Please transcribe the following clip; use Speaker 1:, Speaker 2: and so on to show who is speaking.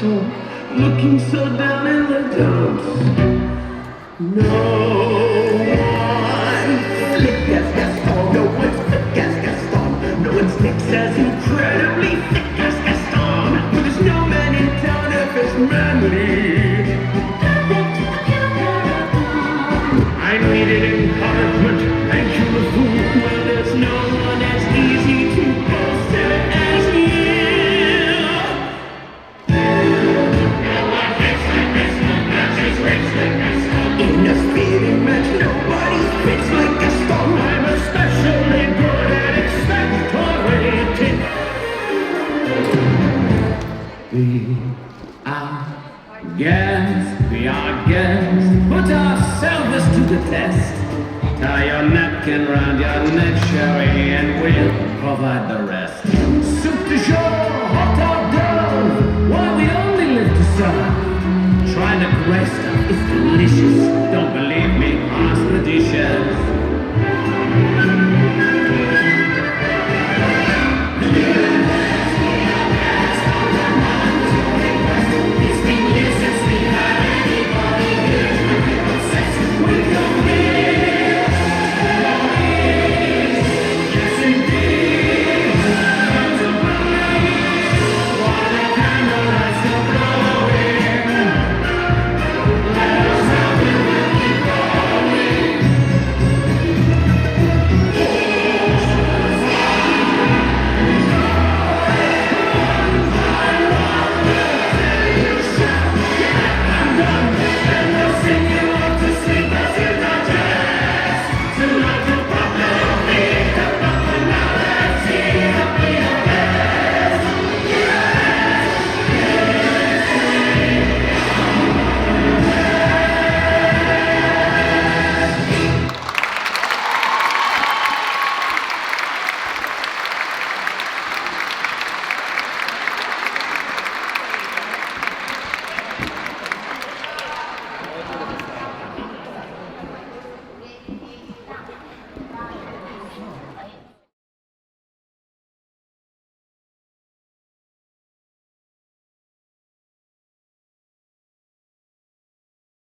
Speaker 1: Gaston, looking so down in the dumps. No one slick as Gaston, no one's thick as Gaston, no one sticks as incredibly thick as Gaston. But there's no man in town as manly. I needed encouragement, thank you, the fool. Well, there's no one as easy to boast as you. In a spitting match, nobody spits like Gaston. I'm especially good at expectorating. We are guests, put ourselves to the test. Tie your napkin round your neck, Sherry, and we'll provide the rest. Soup du jour, hot hors d'oeuvre, while we only live to serve. Try the gray stuff, it's delicious.